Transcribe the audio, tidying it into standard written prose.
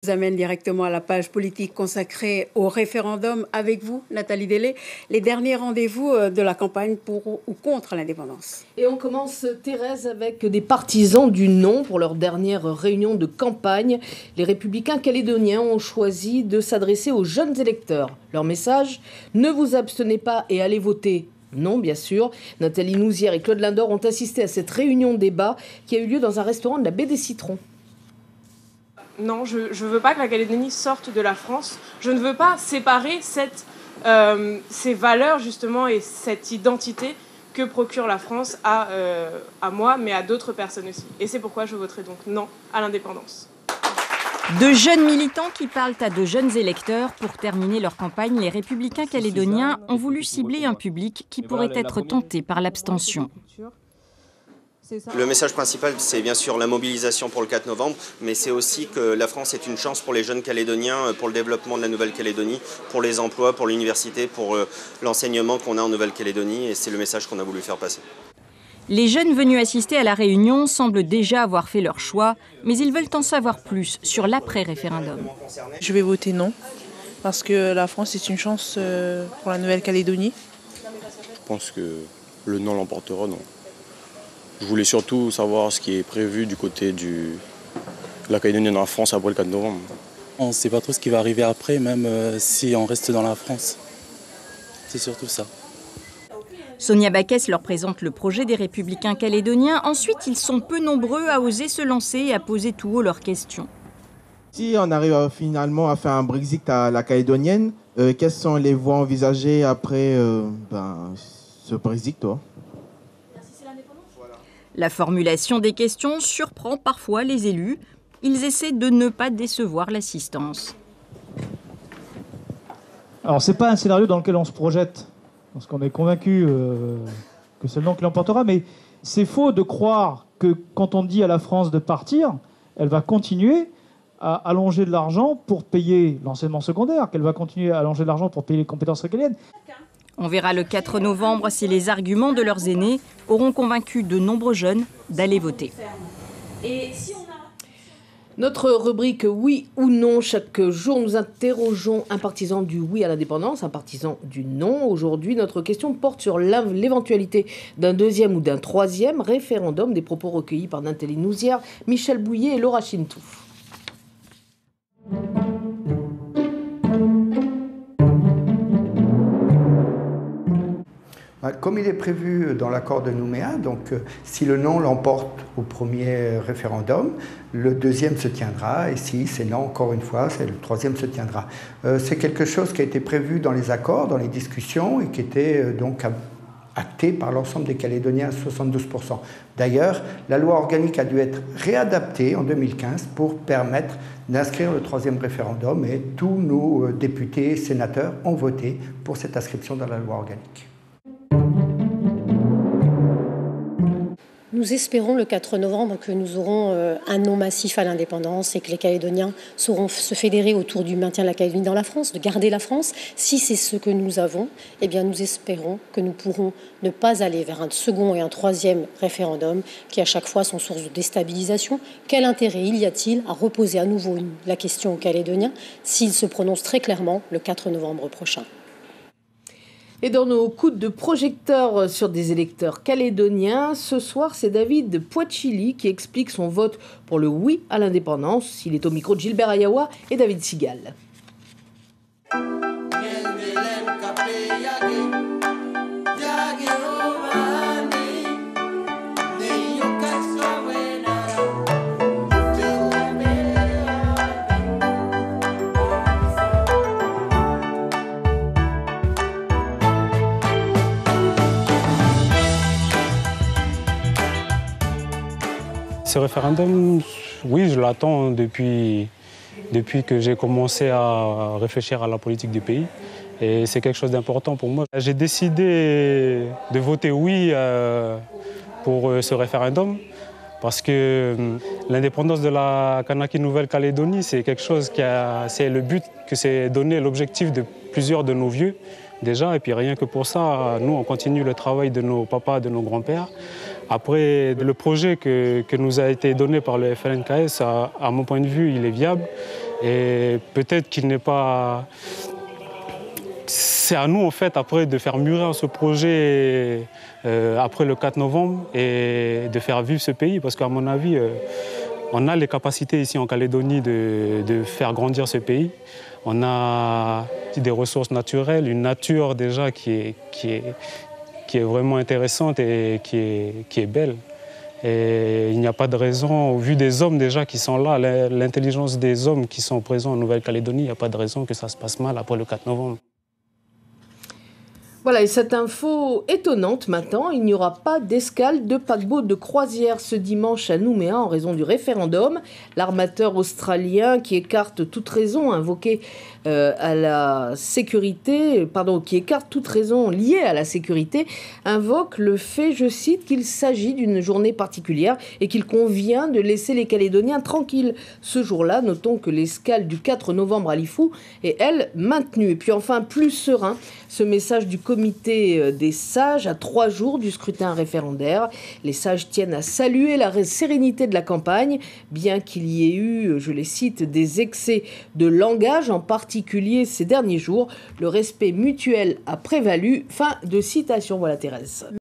Je vous amène directement à la page politique consacrée au référendum avec vous, Nathalie Delay. Les derniers rendez-vous de la campagne pour ou contre l'indépendance. Et on commence, Thérèse, avec des partisans du non pour leur dernière réunion de campagne. Les Républicains calédoniens ont choisi de s'adresser aux jeunes électeurs. Leur message, ne vous abstenez pas et allez voter. Non, bien sûr. Nathalie Nouzière et Claude Lindor ont assisté à cette réunion débat qui a eu lieu dans un restaurant de la Baie des Citrons. Non, je ne veux pas que la Calédonie sorte de la France. Je ne veux pas séparer ces valeurs, justement, et cette identité que procure la France à moi, mais à d'autres personnes aussi. Et c'est pourquoi je voterai donc non à l'indépendance. De jeunes militants qui parlent à de jeunes électeurs. Pour terminer leur campagne, les Républicains calédoniens ont voulu cibler un public qui pourrait être tenté par l'abstention. Le message principal, c'est bien sûr la mobilisation pour le 4 novembre, mais c'est aussi que la France est une chance pour les jeunes Calédoniens, pour le développement de la Nouvelle-Calédonie, pour les emplois, pour l'université, pour l'enseignement qu'on a en Nouvelle-Calédonie, et c'est le message qu'on a voulu faire passer. Les jeunes venus assister à la réunion semblent déjà avoir fait leur choix, mais ils veulent en savoir plus sur l'après-référendum. Je vais voter non, parce que la France est une chance pour la Nouvelle-Calédonie. Je pense que le non l'emportera, non. Je voulais surtout savoir ce qui est prévu du côté de la Calédonie en France après le 4 novembre. On ne sait pas trop ce qui va arriver après, même si on reste dans la France. C'est surtout ça. Sonia Baquès leur présente le projet des Républicains calédoniens. Ensuite, ils sont peu nombreux à oser se lancer et à poser tout haut leurs questions. Si on arrive finalement à faire un Brexit à la calédonienne, quelles sont les voies envisagées après ce Brexit, toi ? La formulation des questions surprend parfois les élus. Ils essaient de ne pas décevoir l'assistance. Alors, ce n'est pas un scénario dans lequel on se projette, parce qu'on est convaincu que c'est le non qui l'emportera, mais c'est faux de croire que quand on dit à la France de partir, elle va continuer à allonger de l'argent pour payer l'enseignement secondaire, qu'elle va continuer à allonger de l'argent pour payer les compétences régaliennes. On verra le 4 novembre si les arguments de leurs aînés auront convaincu de nombreux jeunes d'aller voter. Notre rubrique oui ou non, chaque jour nous interrogeons un partisan du oui à l'indépendance, un partisan du non. Aujourd'hui, notre question porte sur l'éventualité d'un deuxième ou d'un troisième référendum, des propos recueillis par Nathalie Nouzière, Michel Bouillet et Laura Chintou. Comme il est prévu dans l'accord de Nouméa, donc si le non l'emporte au premier référendum, le deuxième se tiendra, et si c'est non, encore une fois, le troisième se tiendra. C'est quelque chose qui a été prévu dans les accords, dans les discussions, et qui était donc acté par l'ensemble des Calédoniens à 72%. D'ailleurs, la loi organique a dû être réadaptée en 2015 pour permettre d'inscrire le troisième référendum, et tous nos députés et sénateurs ont voté pour cette inscription dans la loi organique. Nous espérons le 4 novembre que nous aurons un non massif à l'indépendance et que les Calédoniens sauront se fédérer autour du maintien de la Calédonie dans la France, de garder la France. Si c'est ce que nous avons, eh bien nous espérons que nous pourrons ne pas aller vers un second et un troisième référendum qui à chaque fois sont source de déstabilisation. Quel intérêt y a-t-il à reposer à nouveau la question aux Calédoniens s'ils se prononcent très clairement le 4 novembre prochain ? Et dans nos coups de projecteur sur des électeurs calédoniens, ce soir, c'est David Poitchili qui explique son vote pour le oui à l'indépendance. Il est au micro de Gilbert Ayawa et David Sigal. Ce référendum, oui, je l'attends depuis que j'ai commencé à réfléchir à la politique du pays. Et c'est quelque chose d'important pour moi. J'ai décidé de voter oui pour ce référendum parce que l'indépendance de la Kanaki Nouvelle-Calédonie, c'est quelque chose c'est le but que c'est donné, l'objectif de plusieurs de nos vieux déjà. Et puis rien que pour ça, nous, on continue le travail de nos papas, de nos grands-pères. Après, le projet que nous a été donné par le FLNKS, à mon point de vue, il est viable. Et peut-être qu'il n'est pas... C'est à nous, en fait, après, de faire mûrir ce projet après le 4 novembre et de faire vivre ce pays. Parce qu'à mon avis, on a les capacités ici en Calédonie de faire grandir ce pays. On a des ressources naturelles, une nature déjà qui est vraiment intéressante et qui est belle. Et il n'y a pas de raison, au vu des hommes déjà qui sont là, l'intelligence des hommes qui sont présents en Nouvelle-Calédonie, il n'y a pas de raison que ça se passe mal après le 4 novembre. Voilà, et cette info étonnante maintenant, il n'y aura pas d'escale de paquebot de croisière ce dimanche à Nouméa en raison du référendum. L'armateur australien qui écarte toute raison invoquée à la sécurité, qui écarte toute raison liée à la sécurité, invoque le fait, je cite, qu'il s'agit d'une journée particulière et qu'il convient de laisser les Calédoniens tranquilles ce jour-là. Notons que l'escale du 4 novembre à Lifou est, elle, maintenue. Et puis enfin, plus serein, ce message du comité des sages à 3 jours du scrutin référendaire. Les sages tiennent à saluer la sérénité de la campagne, bien qu'il y ait eu, je les cite, des excès de langage, en particulier ces derniers jours. Le respect mutuel a prévalu. Fin de citation. Voilà, Thérèse.